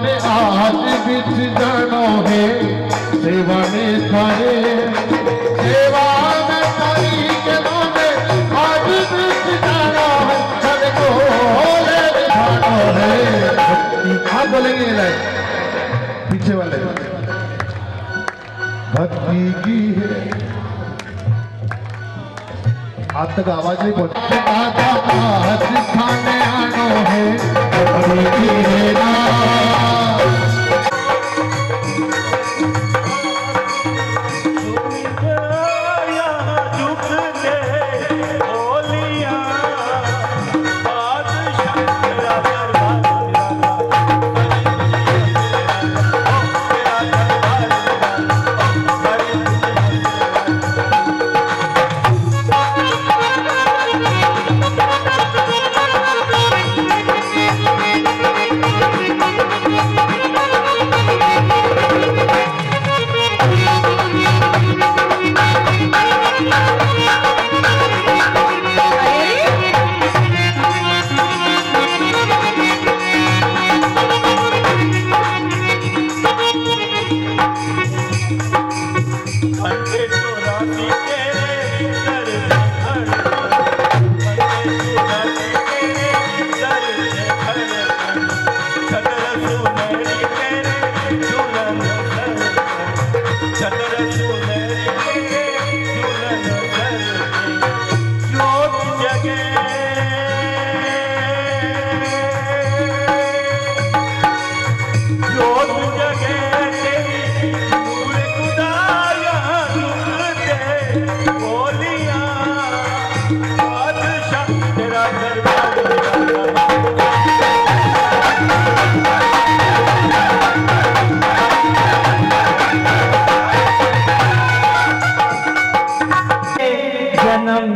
ने आज बिच जानो है सेवा ने थारे सेवा में तारी के नामे आज बिच जानो है सद को ले जानो है। आप बोलेंगे पीछे वाले भक्ति की है आप तक आवाज नहीं पहुंची आज खाने आनो है भक्ति की है ना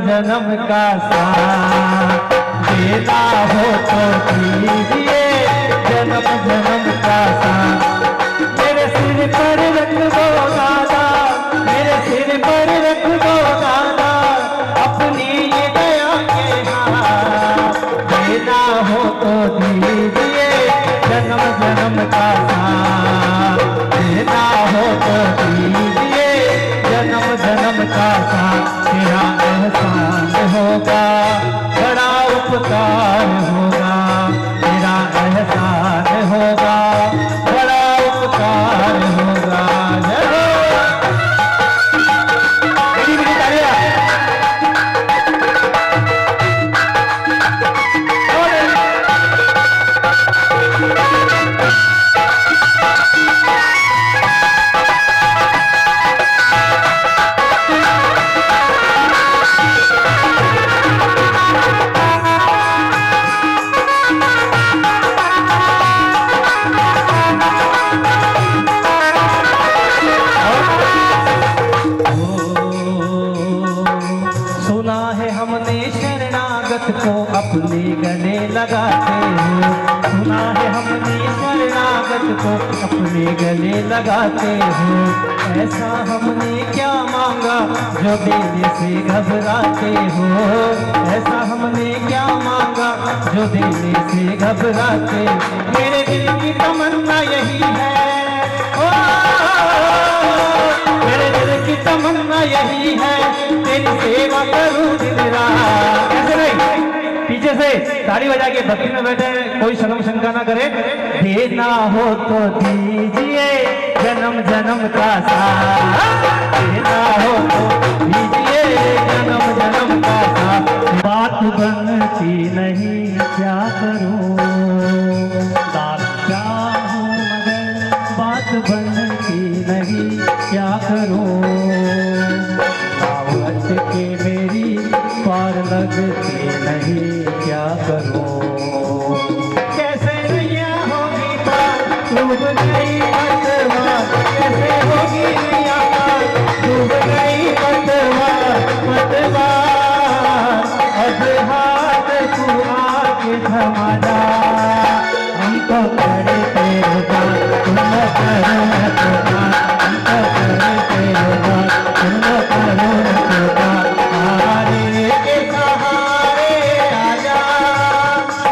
जन्म का साथ देना हो तो दीजिए जन्म जन्म का साथ मेरे सिर पर रख दो दादा मेरे सिर पर रख दो दादा अपनी ये दया के हाथ देना हो तो दीजिए जन्म जन्म का साथ देना हो तो दीजिए जन्म जन्म का साथ तेरा एहसान होगा बड़ा उपकार होगा तेरा एहसान होगा बड़ा उपकार होगा। को अपने गले लगाते हो सुना है हमने शरणागत को अपने गले लगाते हो ऐसा हमने क्या मांगा जो देने से घबराते हो ऐसा हमने क्या मांगा जो देने से घबराते मेरे दिल की तमन्ना यही है ओ मेरे दिल की तमन्ना यही है तेरी सेवा करूं दिन रात। ऐसे नहीं पीछे से ताली बजा के भक्ति में बैठे कोई शर्म शंका ना करे देना हो तो दीजिए जन्म जन्म का साथ देना हो तो दीजिए जन्म जन्म का साथ बात बनती नहीं क्या करूं चाहूं मगर बात बनती नहीं क्या करूं दावत के मेरी पार लगती नहीं क्या करूं कैसे नैया होगी पार डूब गई पतवार कैसे होगी नैया पार डूब गई पतवार पतवार अब हाथ तू आके थमा जा हम तो करे तेरे बात तुम करो न तो बात हम तो करे तेरे बात तुम करो न तो बात हारे के सहारे आजा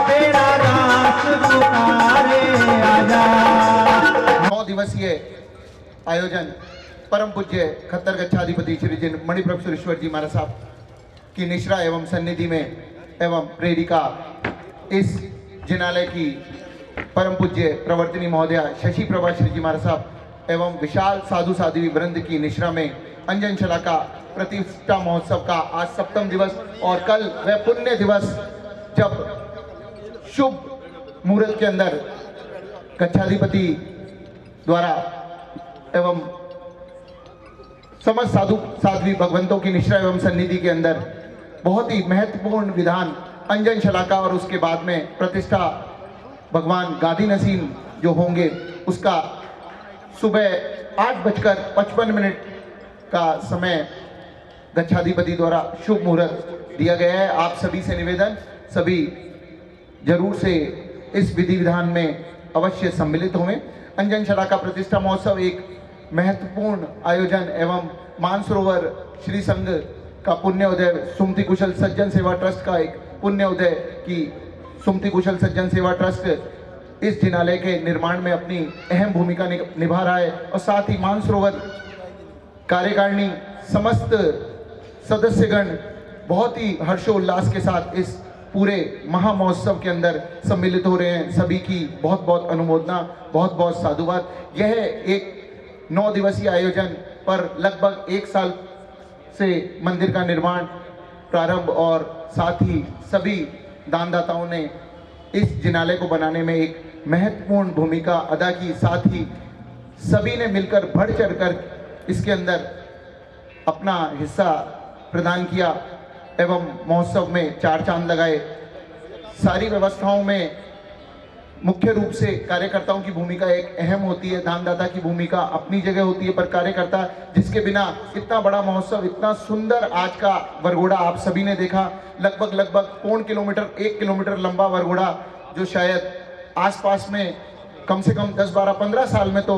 तेरा दास पुकारे आजा। दिवसीय आयोजन परम पूज्य खत्तर गच्छाधिपति श्री जिन मणिप्रभ सुरेश्वर जी महाराज साहब की निश्रा एवं सन्निधि में एवं प्रेरिका इस जिनालय की परम पूज्य प्रवर्तनी महोदया शशि प्रभा श्री जी महाराज साहब एवं विशाल साधु साध्वी वृंद की निश्रा में अंजन शलाका प्रतिष्ठा महोत्सव का आज 7वां दिवस और कल वह पुण्य दिवस जब शुभ मुहूर्त के अंदर गच्छाधिपति द्वारा एवं समस्त साधु साध्वी भगवंतों की निश्रा एवं सन्निधि के अंदर बहुत ही महत्वपूर्ण विधान अंजन शलाका और उसके बाद में प्रतिष्ठा भगवान गादी नसीम जो होंगे उसका सुबह 8:55 का समय गच्छाधिपति द्वारा शुभ मुहूर्त दिया गया है। आप सभी से निवेदन, सभी जरूर से इस विधि विधान में अवश्य सम्मिलित हों। अंजन शलाका प्रतिष्ठा महोत्सव एक महत्वपूर्ण आयोजन एवं मानसरोवर श्री संघ का पुण्य उदय सुमति कुशल सज्जन सेवा ट्रस्ट का एक पुण्य उदय की सुमति कुशल सज्जन सेवा ट्रस्ट इस जिनालय के निर्माण में अपनी अहम भूमिका निभा रहा है और साथ ही मानसरोवर कार्यकारिणी समस्त सदस्यगण बहुत ही हर्षोल्लास के साथ इस पूरे महा महोत्सव के अंदर सम्मिलित हो रहे हैं। सभी की बहुत बहुत अनुमोदना, बहुत बहुत साधुवाद। यह एक 9 दिवसीय आयोजन पर लगभग 1 साल से मंदिर का निर्माण प्रारंभ और साथ ही सभी दानदाताओं ने इस जिनालय को बनाने में एक महत्वपूर्ण भूमिका अदा की। साथ ही सभी ने मिलकर बढ़ चढ़कर इसके अंदर अपना हिस्सा प्रदान किया एवं महोत्सव में 4 चांद लगाए। सारी व्यवस्थाओं में मुख्य रूप से कार्यकर्ताओं की भूमिका एक अहम होती है, दानदाता की भूमिका अपनी जगह होती है, पर कार्यकर्ता जिसके बिना इतना बड़ा महोत्सव, इतना सुंदर आज का वरघोड़ा आप सभी ने देखा, लगभग पौन किलोमीटर 1 किलोमीटर लंबा वरघोड़ा जो शायद आसपास में कम से कम 10, 12, 15 साल में तो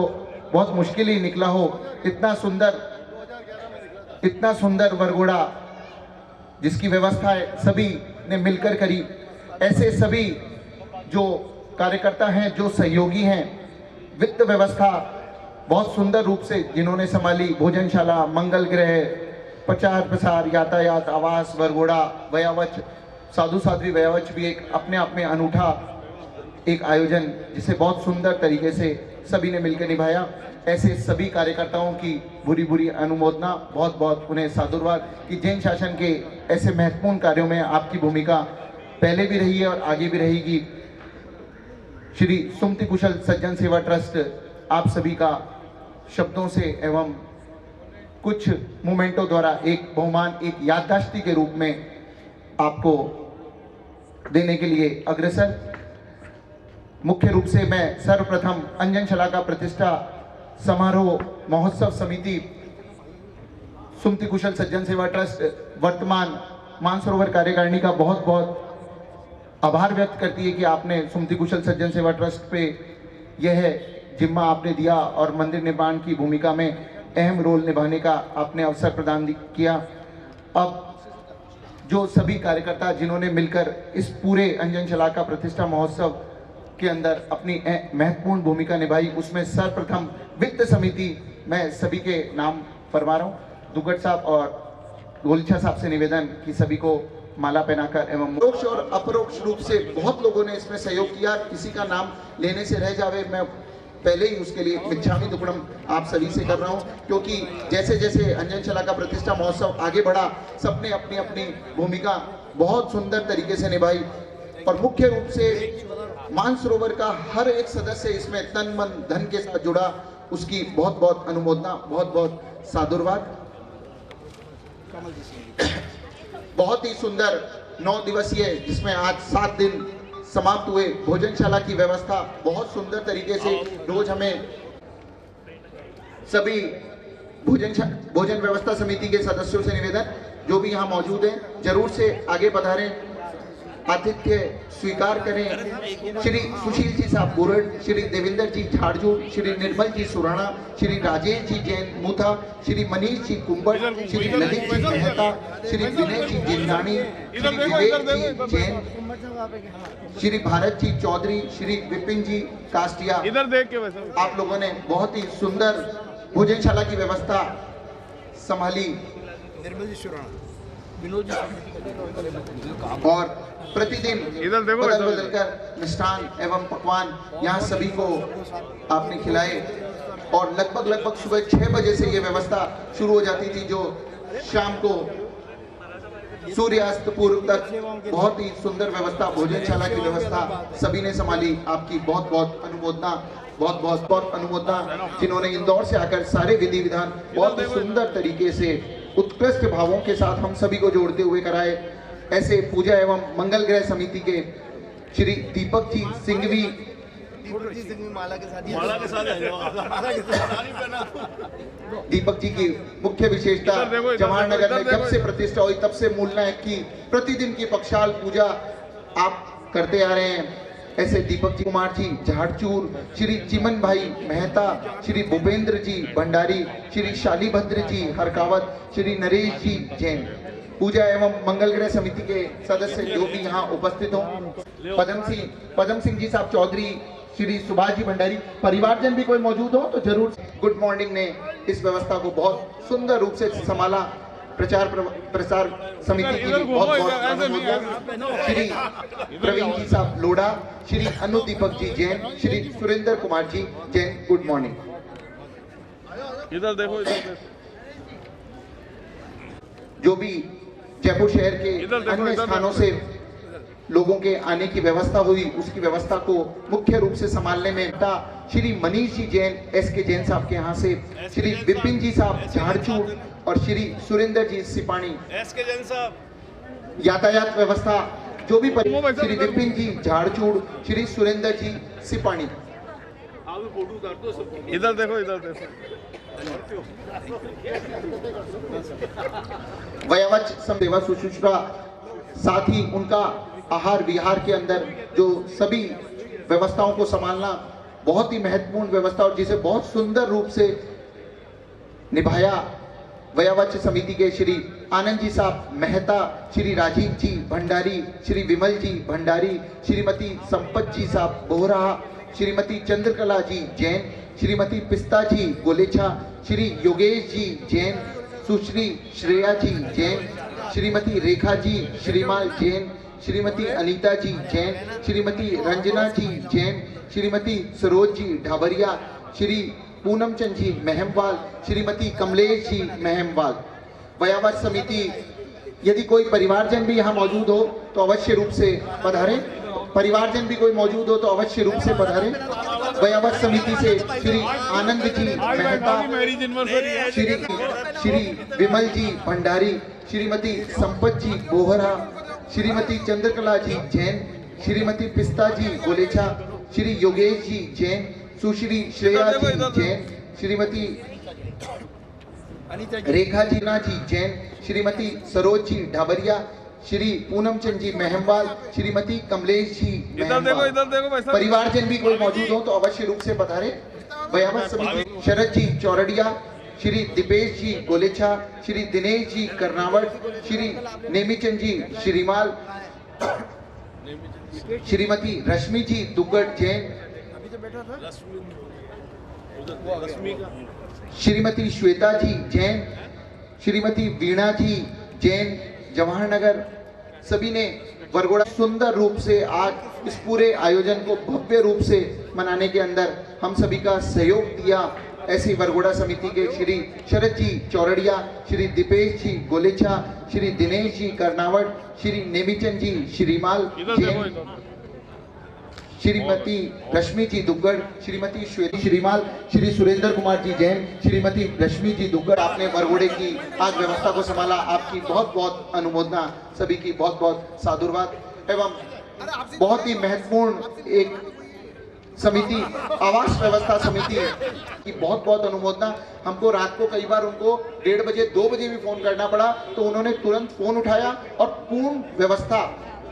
बहुत मुश्किल ही निकला हो। इतना सुंदर वरघोड़ा जिसकी व्यवस्था सभी ने मिलकर करी। ऐसे सभी जो कार्यकर्ता हैं, जो सहयोगी हैं, वित्त व्यवस्था बहुत सुंदर रूप से जिन्होंने संभाली, भोजनशाला, मंगल ग्रह, प्रचार प्रसार, यातायात, आवास, वरघोड़ा, वयावच, साधु साध्वी वयावच भी एक अपने आप में अनूठा एक आयोजन जिसे बहुत सुंदर तरीके से सभी ने मिलकर निभाया। ऐसे सभी कार्यकर्ताओं की बुरी बुरी अनुमोदना, बहुत बहुत उन्हें साधुवाद कि जैन शासन के ऐसे महत्वपूर्ण कार्यों में आपकी भूमिका पहले भी रही है और आगे भी रहेगी। श्री सुमति कुशल सज्जन सेवा ट्रस्ट आप सभी का शब्दों से एवं कुछ मोमेंटों द्वारा एक बहुमान, एक याददाश्ती के रूप में आपको देने के लिए अग्रसर। मुख्य रूप से मैं सर्वप्रथम अंजन शलाका प्रतिष्ठा समारोह महोत्सव समिति सुमति कुशल सज्जन सेवा ट्रस्ट वर्तमान मानसरोवर कार्यकारिणी का बहुत बहुत आभार व्यक्त करती है कि आपने सुमति कुशल सज्जन सेवा ट्रस्ट पे यह जिम्मा आपने दिया और मंदिर निर्माण की भूमिका में अहम रोल निभाने का आपने अवसर प्रदान किया। अब जो सभी कार्यकर्ता जिन्होंने मिलकर इस पूरे अंजन शलाका प्रतिष्ठा महोत्सव के अंदर अपनी महत्वपूर्ण भूमिका निभाई, उसमें सर्वप्रथम वित्त समिति मैं सभी के नाम फरमा रहा हूँ। दुगट साहब और गोलछा साहब से निवेदन कि सभी को माला पहनाकर एवं परोक्ष और अपरोक्ष रूप से बहुत लोगों ने इसमें सहयोग किया। किसी का नाम लेने से रह जावे, मैं पहले ही उसके लिए मिच्छामी दुक्कड़म आप सभी से कर रहा हूं, क्योंकि जैसे जैसे अंजन शलाका प्रतिष्ठा महोत्सव आगे बढ़ा, सबने अपनी अपनी भूमिका बहुत सुंदर तरीके से निभाई और मुख्य रूप से मानसरोवर का हर एक सदस्य इसमें तन मन धन के साथ जुड़ा, उसकी बहुत बहुत अनुमोदना, बहुत बहुत साधुवाद। बहुत ही सुंदर 9 दिवसीय जिसमें आज 7 दिन समाप्त हुए भोजनशाला की व्यवस्था बहुत सुंदर तरीके से रोज हमें सभी भोजन व्यवस्था समिति के सदस्यों से निवेदन जो भी यहाँ मौजूद हैं जरूर से आगे पधारें आतिथ्य स्वीकार करें। श्री सुशील जी साहब गोरड, श्री देवेंद्र जी झाड़जू, श्री निर्मल जी सुराणा, श्री राजेश जी जैन मूथा, श्री मनीष जी कुंबट, श्री ललित जी मेहता, श्री विनय जी जिंदानी, श्री विवेक जी जैन, श्री भारत जी चौधरी, श्री विपिन जी कास्टिया। इधर देख के वैसे आप लोगों ने बहुत ही सुंदर भोजनशाला की व्यवस्था संभाली निर्मल जी सुराणा, विनोद जी और प्रतिदिन इधर देखो, बदल इधर बदल कर मिष्ठान एवं पकवान यहाँ सभी को आपने खिलाए और लगभग सुबह 6 बजे से ये व्यवस्था शुरू हो जाती थी, जो शाम को सूर्यास्त पूर्व तक बहुत ही सुंदर व्यवस्था, भोजनशाला की व्यवस्था सभी ने संभाली। आपकी बहुत बहुत अनुमोदना, बहुत अनुमोदना, जिन्होंने इंदौर से आकर सारे विधि विधान बहुत ही सुंदर तरीके से उत्कृष्ट भावों के साथ हम सभी को जोड़ते हुए कराए। ऐसे पूजा एवं मंगल ग्रह समिति के श्री दीपक जी सिंघवी, दीपक जी की मुख्य विशेषता जवाहरनगर में जब से प्रतिष्ठा हुई तब से मूल नायक की प्रतिदिन की पक्षाल पूजा आप करते आ रहे हैं। ऐसे दीपक जी कुमार जी झाड़चूर, श्री चिमन भाई मेहता, श्री भूपेंद्र जी भंडारी, श्री शालीभद्र जी हरकावत, श्री नरेश जी जैन। पूजा एवं मंगल ग्रह समिति के सदस्य जो भी यहाँ उपस्थित हो, पदम सिंह जी साहब चौधरी, श्री सुभाष जी भंडारी, परिवारजन भी कोई मौजूद हो तो जरूर। गुड मॉर्निंग ने इस व्यवस्था को बहुत सुंदर रूप से संभाला। प्रसार समिति की बहुत अनुमोदन। श्री प्रवीण जी साहब लोढ़ा, श्री अनु दीपक जी जैन, श्री सुरेंद्र कुमार जी जैन। Good morning. इधर देखो, इधर देखो। जो भी जयपुर शहर के अन्य स्थानों से लोगों के आने की व्यवस्था हुई, उसकी व्यवस्था को मुख्य रूप से संभालने में श्री मनीष जी जैन SK जैन साहब के यहाँ से, श्री विपिन जी साहब झाड़चूड़ और श्री सुरेंद्र जी सिपाणी। SK जैन साहब यातायात व्यवस्था जो भी श्री विपिन जी झाड़चूड़, श्री सुरेंद्र जी सिपाणी। इधर देखो, इधर देखो। वयोवृद्ध सेवा शुश्रूषा, साथ ही उनका आहार विहार के अंदर जो सभी व्यवस्थाओं को संभालना बहुत ही महत्वपूर्ण व्यवस्था और जिसे बहुत सुंदर रूप से निभाया। वयोवृद्ध समिति के श्री आनंद जी साहब मेहता, श्री राजीव जी भंडारी, श्री विमल जी भंडारी, श्रीमती संपत जी साहब बोहरा, श्रीमती चंद्रकला जी जैन, श्रीमती पिस्ता जी गोलेछा, श्री योगेश जी जैन, सुश्री श्रेया जी जैन, श्रीमती रेखा जी श्रीमाल जैन, श्रीमती अनीता जी जैन, श्रीमती रंजना जी जैन, श्रीमती सरोज जी ढाबरिया, श्री पूनम चंद जी महमवाल, श्रीमती कमलेश जी महमवाल। वयोवृद्ध समिति, यदि कोई परिवारजन भी यहाँ मौजूद हो तो अवश्य रूप से पधारें। परिवारजन भी कोई मौजूद हो तो अवश्य रूप से पधारें। वयोवृद्ध समिति से श्री आनंद जी मेहता, श्री विमल जी भंडारी, श्रीमती संपत जी बोहरा, श्रीमती चंद्रकला जी जैन, श्रीमती पिस्ता जी गोलेछा, श्री योगेश जी जैन, सुश्री श्रेया जी जैन, श्रीमती रेखा जी जैन, श्रीमती सरोज जी ढाबरिया, श्री पूनम चंद जी महमवाल, श्रीमती कमलेश जी महमवाल। परिवारजन भी कोई मौजूद हो तो अवश्य रूप से पधारे। वयोवृद्ध समिति शरद जी चौरडिया, श्री दीपेश जी गोलेछा, श्री दिनेश जी कर्नावट, श्री नेमीचंद जी श्रीमाल, श्रीमती रश्मि जी दुग्गड़ जैन, श्रीमती श्वेता जी जैन, श्रीमती वीणा जी जैन जवाहरनगर। सभी ने वरघोड़ा सुंदर रूप से आज इस पूरे आयोजन को भव्य रूप से मनाने के अंदर हम सभी का सहयोग दिया। ऐसी वरघोड़ा समिति के श्री शरद जी चौरडिया, श्री दीपेश जी गोलेछा, श्री दिनेश जी कर्नावट, श्री नेमीचंद जी श्रीमाल जैन, श्रीमती रश्मि जी दुग्गड़, श्रीमती श्वेता श्रीमाल, श्री सुरेंद्र कुमार जी जैन, श्रीमती रश्मि जी दुग्गड़। आपने वरघोड़े की आज व्यवस्था को संभाला, आपकी बहुत बहुत अनुमोदना, सभी की बहुत बहुत साधुवाद। एवं बहुत ही महत्वपूर्ण एक समिति आवास व्यवस्था समिति की बहुत बहुत अनुमोदना। हमको रात को कई बार उनको 1:30 बजे 2 बजे भी फोन करना पड़ा तो उन्होंने तुरंत फोन उठाया और पूर्ण व्यवस्था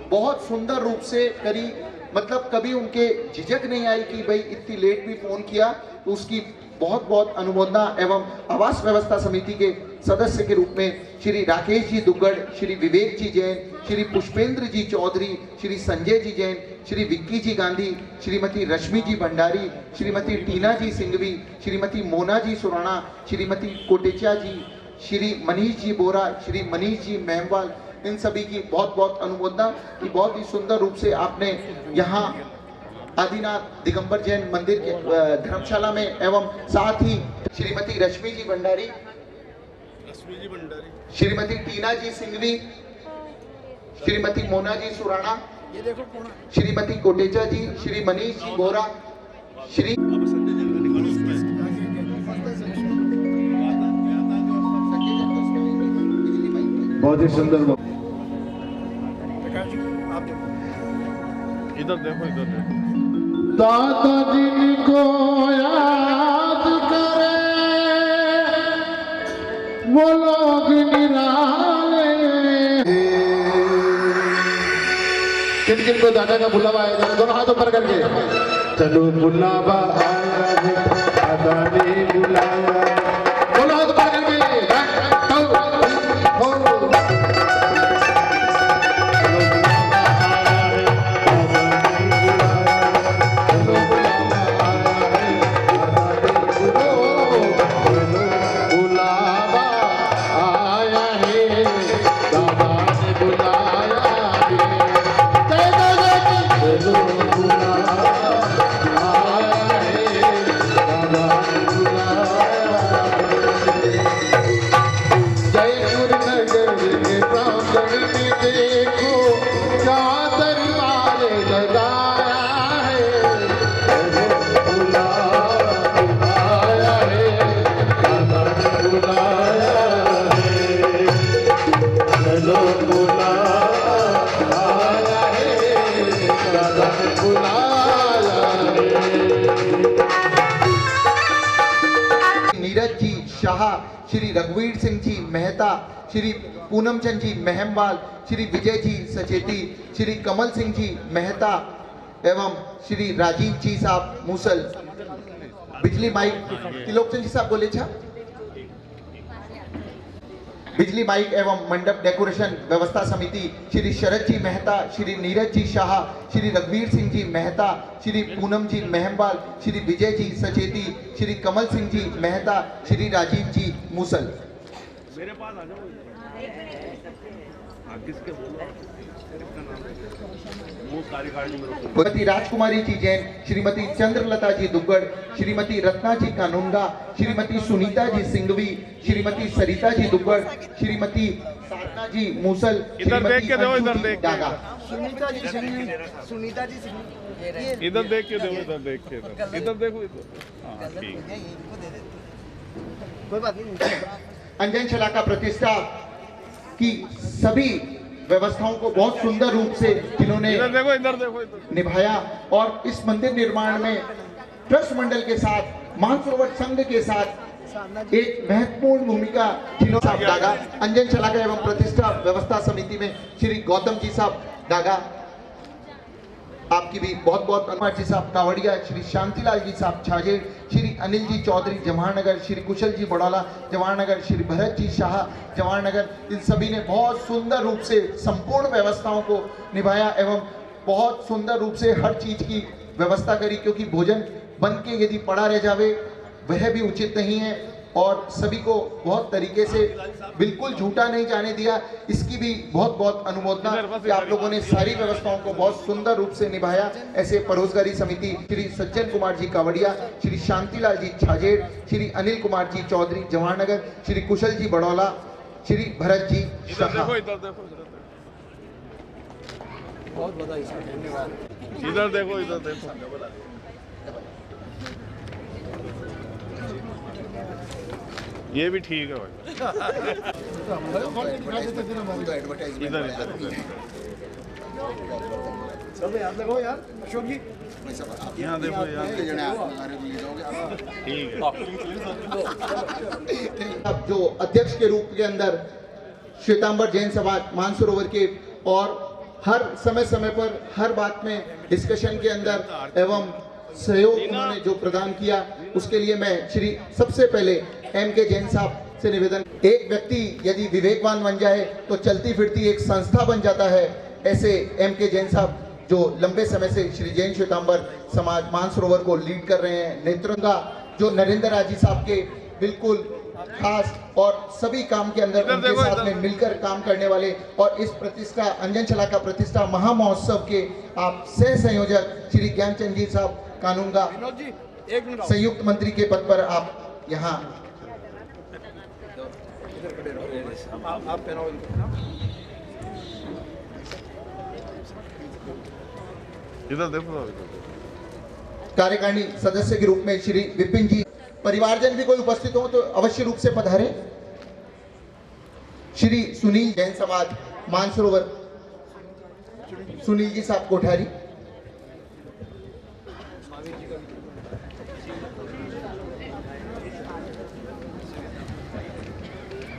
बहुत सुंदर रूप से करी। मतलब कभी उनके झिझक नहीं आई कि भाई इतनी लेट भी फोन किया, तो उसकी बहुत बहुत अनुमोदना एवं आवास व्यवस्था समिति के सदस्य के रूप में श्री राकेश जी दुग्गड़, श्री विवेक जी जैन, श्री पुष्पेंद्र जी चौधरी, श्री संजय जी जैन, श्री विक्की जी गांधी, श्रीमती रश्मि जी भंडारी, श्रीमती टीना जी सिंघवी, श्रीमती मोना जी सुराणा, श्रीमती कोटेचा जी, श्री मनीष जी बोरा, श्री मनीष जी मेहमवाल, इन सभी की बहुत बहुत अनुमोदना कि बहुत ही सुंदर रूप से आपने यहाँ आदिनाथ दिगंबर जैन मंदिर के धर्मशाला में एवं साथ ही श्रीमती रश्मि जी भंडारी, श्रीमती टीना जी सिंघवी, श्रीमती मोना जी सुराणा, श्रीमती कोटेचा जी, श्री मनीष जी बोरा, श्री बहुत ही सुंदर। इधर देखो, इधर देखो। दादा जिनको याद करे वो लोग निराले। किन किन को दादा का बुलावा आया, दोनों हाथ ऊपर करके चलो बुलावा आया है, दादा ने बुलाया, दोनों हाथ ऊपर करके नीरज जी शाह, श्री रघुवीर सिंह जी मेहता, श्री पूनम चंद जी मेहमवाल, श्री विजय जी सचेती, श्री कमल सिंह जी मेहता एवं श्री राजीव जी साहब मूसल। बिजली माइक त्रिलोकचंद जी साहब बोले छा। बिजली माइक एवं मंडप डेकोरेशन व्यवस्था समिति श्री शरद जी मेहता, श्री नीरज जी शाह, श्री रघुवीर सिंह जी मेहता, श्री पूनम जी मेहमवाल, श्री विजय जी सचेती, श्री कमल सिंह जी मेहता, श्री राजीव जी मूसल। मेरे पास आ जाओ। किसके बोलो? वो कार्यकारिणी में रखो। श्रीमती राजकुमारी जी जैन, श्रीमती चंद्रलता जी दुग्गड़, श्रीमती रत्ना जी कानूनगा, श्रीमती सुनीता जी सिंघवी, श्रीमती सरिता जी दुग्गड़, श्रीमती साधना जी मूसल, इधर देख के दो, इधर देख के। डागा। सुनीता जी सिंह, इधर देख के दो, इधर देख के दो, इधर देखो, इधर। हाँ ठीक। कोई बात नहीं। अंजन शलाका प्रतिष्ठा की सभी व्यवस्थाओं को बहुत सुंदर रूप से जिन्होंने इधर देखो, इधर देखो, इधर निभाया और इस मंदिर निर्माण में ट्रस्ट मंडल के साथ, मानसरोवर संघ के साथ एक महत्वपूर्ण भूमिका जिन्होंने डागा। अंजन शलाका एवं प्रतिष्ठा व्यवस्था समिति में श्री गौतम जी साहब डागा, आपकी भी बहुत बहुत धन्यवाद। जी साहब कावड़िया, श्री शांतिलाल जी साहब छाजेड़, श्री अनिल जी चौधरी जवाहरनगर, श्री कुशल जी बड़ौला जवाहरनगर, श्री भरत जी शाह जवाहरनगर, इन सभी ने बहुत सुंदर रूप से संपूर्ण व्यवस्थाओं को निभाया एवं बहुत सुंदर रूप से हर चीज की व्यवस्था करी, क्योंकि भोजन बन के यदि पड़ा रह जावे वह भी उचित नहीं है और सभी को बहुत तरीके से बिल्कुल झूठा नहीं जाने दिया। इसकी भी बहुत बहुत अनुमोदना कि आप लोगों ने सारी व्यवस्थाओं को बहुत सुंदर रूप से निभाया। ऐसे परोसगारी समिति श्री सज्जन कुमार जी कावड़िया, श्री शांतिलाल जी छाजेड़, श्री अनिल कुमार जी चौधरी जवाहरनगर, श्री कुशल जी बड़ौला, श्री भरत जी शाह। बहुत बधाई सर, धन्यवाद। इधर देखो, इधर देखो। ये भी ठीक है भाई। इधर इधर सब याद लगाओ यार, अशोक जी यहाँ देखो यार, ठीक है। अब जो अध्यक्ष के रूप के अंदर श्वेतांबर जैन समाज मानसरोवर के और हर समय समय पर हर बात में डिस्कशन के अंदर एवं सहयोग उन्होंने जो प्रदान किया, उसके लिए मैं श्री सबसे पहले M.K. जैन साहब से निवेदन, एक व्यक्ति यदि विवेकवान बन जाए तो चलती फिरती एक संस्था बन जाता है। ऐसे M.K. जैन साहब जो लंबे समय से श्री जैन श्वेतांबर समाज मानसरोवर को लीड कर रहे हैं, नेतृत्व जो नरेंद्र राजी साहब के बिल्कुल खास और सभी काम के अंदर उनके साथ में मिलकर काम करने वाले, और इस प्रतिष्ठा अंजन छलाका प्रतिष्ठा महामहोत्सव के आप सह संयोजक श्री ज्ञानचंद जी साहब कानूनगा, संयुक्त मंत्री के पद पर आप यहाँ आप पहनाओ इधर देखो। कार्यकारिणी सदस्य के रूप में श्री विपिन जी, परिवारजन भी कोई उपस्थित हो तो अवश्य रूप से पधारें। श्री सुनील जैन समाज मानसरोवर, सुनील जी साहब कोठारी,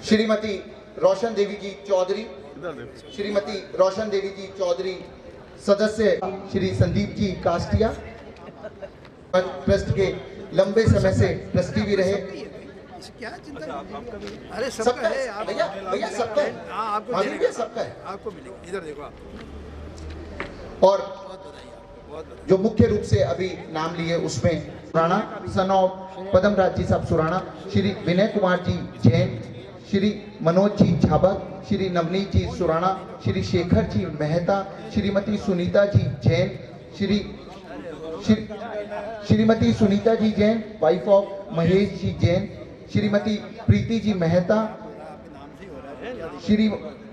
श्रीमती रोशन देवी जी चौधरी, इधर देखो। श्रीमती रोशन देवी जी चौधरी, सदस्य श्री संदीप जी कास्टिया, ट्रस्ट के लंबे समय से ट्रस्टी भी रहे। क्या चिंता, अरे सबका सबका है है भैया, भैया सबका है, हाँ, आपको अभी मिलेगा। भी सबका है। आपको मिलेगा, इधर देखो आप। और बहुत बधाई आपको, बहुत बधाई। जो मुख्य रूप से अभी नाम लिए उसमें सुराणा सन ऑफ पदमराज जी साहब Surana, Shri Vinay Kumar ji Jain, Shri Manoj ji Jhabak, Shri Navneet ji Surana, Shri Shekhar ji Mehta, Shrimati Sunita ji Jain, Shrimati Sunita ji Jain wife of Mahesh ji Jain, Shrimati Preeti ji Mehta,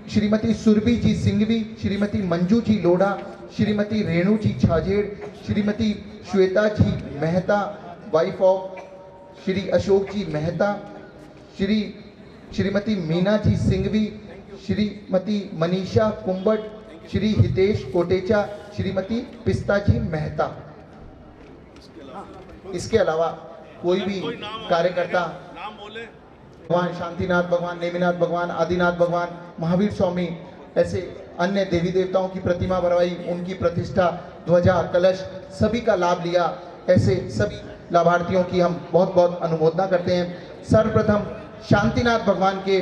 Shrimati Surbhi ji Singhvi, Shrimati Manju ji Lodha, Shrimati Renu ji Chhajed, Shrimati Shweta ji Mehta wife of Shri Ashok ji Mehta, Shrimati Meena जी सिंघवी, श्रीमती मनीषा कुंबट, श्री हितेश कोटेचा, श्रीमती पिस्ता जी मेहता। इसके अलावा कोई भी कार्यकर्ता भगवान शांतिनाथ भगवान, नेमिनाथ भगवान, आदिनाथ भगवान, महावीर स्वामी, ऐसे अन्य देवी देवताओं की प्रतिमा बनवाई, उनकी प्रतिष्ठा, ध्वजा, कलश सभी का लाभ लिया। ऐसे सभी लाभार्थियों की हम बहुत बहुत अनुमोदना करते हैं। सर्वप्रथम शांतिनाथ भगवान के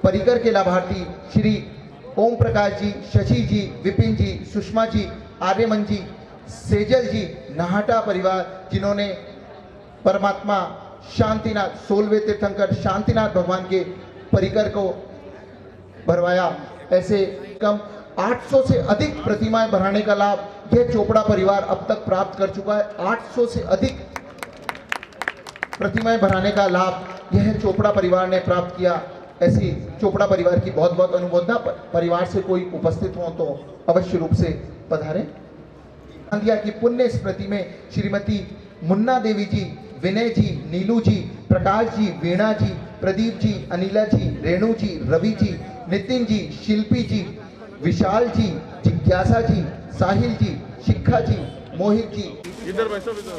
परिकर के लाभार्थी श्री ओम प्रकाश जी, शशि जी, विपिन जी, सुषमा जी, आर्यमन जी, सेजल जी, नाहटा परिवार, जिन्होंने परमात्मा शांतिनाथ 16वें तीर्थंकर शांतिनाथ भगवान के परिकर को भरवाया। ऐसे कम 800 से अधिक प्रतिमाएं बनाने का लाभ यह चोपड़ा परिवार अब तक प्राप्त कर चुका है। 800 से अधिक प्रतिमाएं बनाने का लाभ यह चोपड़ा परिवार ने प्राप्त किया। ऐसी चोपड़ा परिवार की बहुत बहुत अनुमोदना। परिवार से कोई उपस्थित हो तो अवश्य रूप से पधारें। दिया की पुण्य स्मृति में श्रीमती मुन्ना देवी जी, विनय जी, नीलू जी, प्रकाश जी, वीणा जी, प्रदीप जी, अनिला जी, रेणु जी, रवि जी, नितिन जी, शिल्पी जी, विशाल जी, जिज्ञासा जी, साहिल जी, शिखा जी, मोहित जी, इधर बैठो, इधर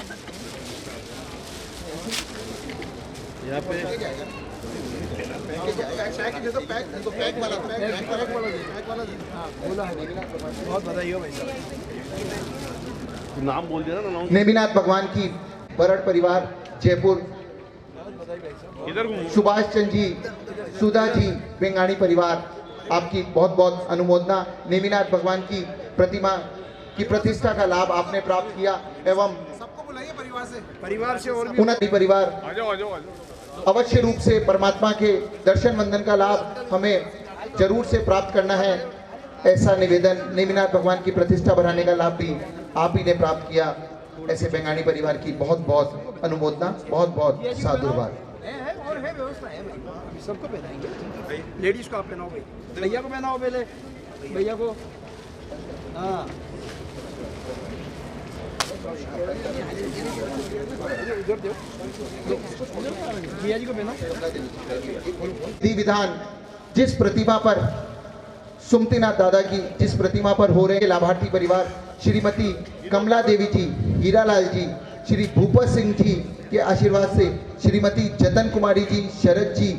यहाँ पे बहुत बधाई हो भाई साहब। नाम बोल दिया ना। नेमिनाथ भगवान की बरड़ परिवार जयपुर, इधर घूमो। सुभाष चंद्र जी, सुधा जी, बेंगाणी परिवार, आपकी बहुत बहुत अनुमोदना। नेमिनाथ भगवान की प्रतिमा की प्रतिष्ठा का लाभ आपने प्राप्त किया एवं सबको बुलाइए परिवार से और भी उन्नति परिवार आ जाओ, आ जाओ, आ जाओ। अवश्य रूप से परमात्मा के दर्शन वंदन का लाभ हमें जरूर से प्राप्त करना है। ऐसा निवेदन, नेमिनाथ भगवान की प्रतिष्ठा बढ़ाने का लाभ भी आप ही ने प्राप्त किया। ऐसे बेंगानी परिवार की बहुत बहुत अनुमोदना, बहुत बहुत साधुवाद। और है व्यवस्था है भाई, सबको पहनाएंगे। लेडीज को आप पहनाओ भाई, भैया को पहनाओ पहले, भैया को। हाँ उधर दो, भैया जी को पहनाओ। विधि विधान जिस प्रतिमा पर सुमतिनाथ दादा की जिस प्रतिमा पर हो रहे लाभार्थी परिवार श्रीमती कमला देवी जी, हीरालाल जी, श्री भूपत सिंह जी के आशीर्वाद से श्रीमती जतन कुमारी जी, शरद जी,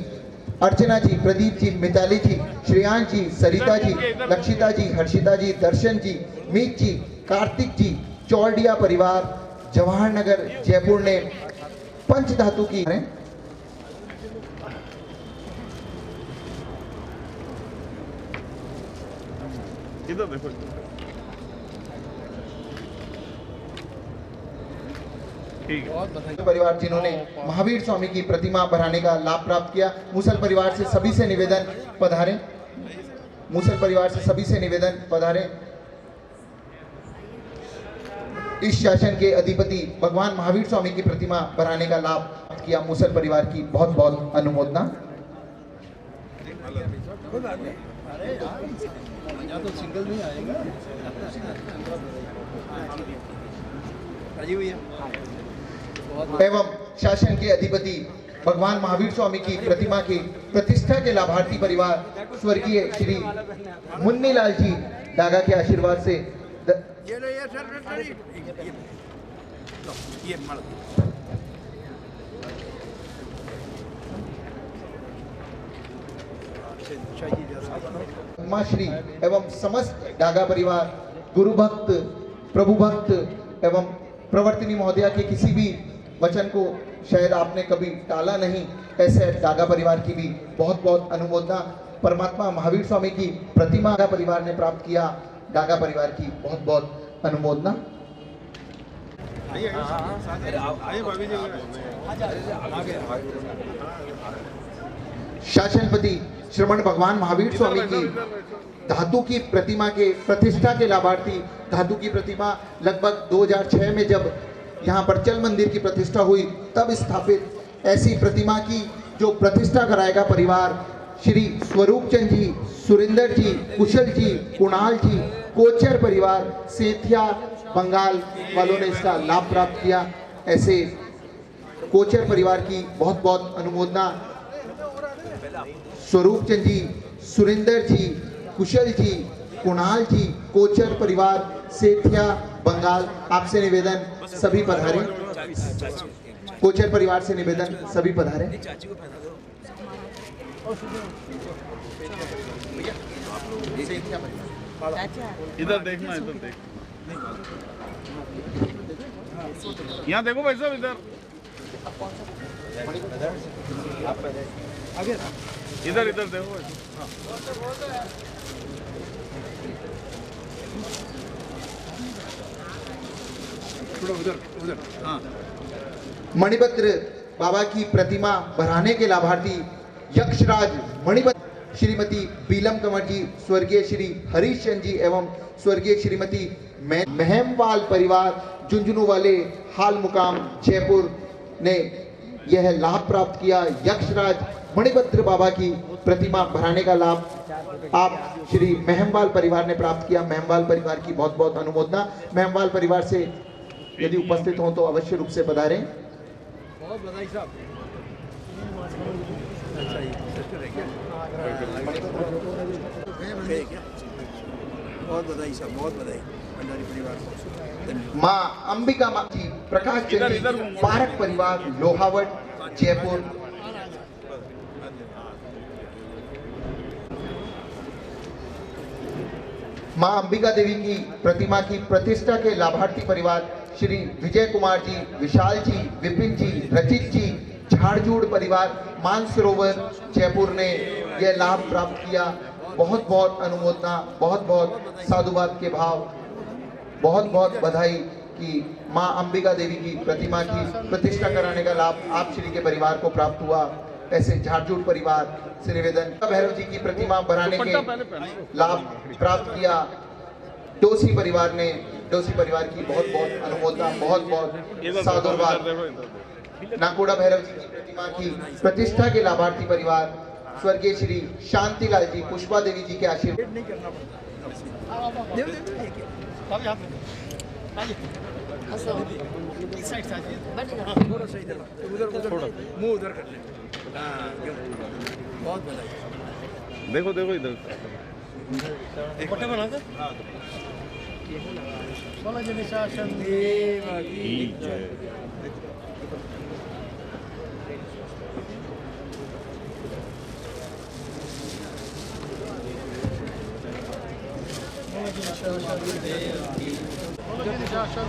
अर्चना जी, प्रदीप जी, मिताली जी, श्रेयांश जी, सरिता जी, लक्षिता जी, हर्षिता जी, दर्शन जी, मीत जी, कार्तिक जी, चौरडिया परिवार जवाहर नगर जयपुर ने पंचधातु की इधर देखो। ठीक है। परिवार जिन्होंने महावीर स्वामी की प्रतिमा बनाने का लाभ प्राप्त किया, मूसल परिवार से सभी से निवेदन पधारें। मूसल परिवार से सभी से निवेदन पधारें। इस शासन के अधिपति भगवान महावीर स्वामी की प्रतिमा बनाने का लाभ प्राप्त किया, मूसल परिवार की बहुत बहुत अनुमोदना। तो सिंगल नहीं आएगा। राजीव भैया एवं शासन के अधिपति भगवान महावीर स्वामी की प्रतिमा की प्रतिष्ठा के लाभार्थी परिवार स्वर्गीय श्री मुन्नीलाल जी डागा के आशीर्वाद से ये लो ये सर ये मर मां श्री एवं समस्त डागा परिवार गुरु भक्त प्रभु भक्त एवं प्रवर्तिनी महोदया के किसी भी वचन को शायद आपने कभी टाला नहीं, ऐसे डागा परिवार की भी बहुत बहुत अनुमोदना। परमात्मा महावीर स्वामी की प्रतिमा डागा परिवार ने प्राप्त किया, डागा परिवार की बहुत बहुत अनुमोदना। शासनपति श्रमण भगवान महावीर स्वामी की धातु की प्रतिमा के प्रतिष्ठा के लाभार्थी, धातु की प्रतिमा लगभग 2006 में जब यहाँ पर चल मंदिर की प्रतिष्ठा हुई तब स्थापित ऐसी प्रतिमा की जो प्रतिष्ठा कराएगा परिवार श्री स्वरूप चंद जी, सुरेंद्र जी, कुशल जी, कुणाल जी, कोचर परिवार सेठिया बंगाल वालों ने इसका लाभ प्राप्त किया। ऐसे कोचर परिवार की बहुत बहुत अनुमोदना। स्वरूप चंद जी, सुरेंद्र जी, कुशल जी, कुणाल जी, कोचर परिवार सेठिया बंगाल, आपसे निवेदन सभी पधारें। कोचर परिवार से निवेदन सभी पधारें। इधर देखना, इधर देख, यहाँ देखो भाई साहब, इधर इधर इधर देखो। उधर उधर हाँ। मणिभद्र बाबा की प्रतिमा बनाने के लाभार्थी यक्षराज मणिभद्र श्रीमती बीलम कंवर जी, स्वर्गीय श्री हरीश चंद जी एवं स्वर्गीय श्रीमती महमवाल परिवार झुंझुनू वाले हाल मुकाम जयपुर ने यह लाभ प्राप्त किया। यक्षराज मणिभद्र बाबा की प्रतिमा बनाने का लाभ आप श्री महमवाल परिवार ने प्राप्त किया। महमवाल परिवार की बहुत बहुत अनुमोदना। महमवाल परिवार से यदि उपस्थित हो तो अवश्य रूप से पधारें। बहुत बधाई साहब। बहुत बधाई साहब, बहुत बधाई भंडारी परिवार को। माँ अंबिका माँ जी, प्रकाश चंद, पारक परिवार लोहावट जयपुर। माँ अंबिका देवी की प्रतिमा की प्रतिष्ठा के लाभार्थी परिवार श्री विजय कुमार जी, विशाल जी, विपिन जी, रचित जी, झाड़जूड़ परिवार मानसरोवर जयपुर ने यह लाभ प्राप्त किया। बहुत बहुत अनुमोदना, बहुत बहुत साधुवाद के भाव, बहुत बहुत बधाई कि माँ अंबिका देवी की प्रतिमा की प्रतिष्ठा कराने का लाभ आप श्री के परिवार को प्राप्त हुआ। ऐसे झाड़जूड़ परिवार से निवेदन, भैरव जी की प्रतिमा बनाने के लाभ प्राप्त किया डोसी परिवार ने, डोसी परिवार की बहुत बहुत अनुमोदना, बहुत बहुत साधुवाद। नाकोड़ा भैरव जी की प्रतिमा की प्रतिष्ठा के लाभार्थी परिवार स्वर्गीय श्री शांतिलाल जी, पुष्पा देवी जी के आशीर्वाद। मुंह उधर कर ले। बहुत बधाई। देखो देखो इधर शासन देव की जय। बोलो जी निशासन।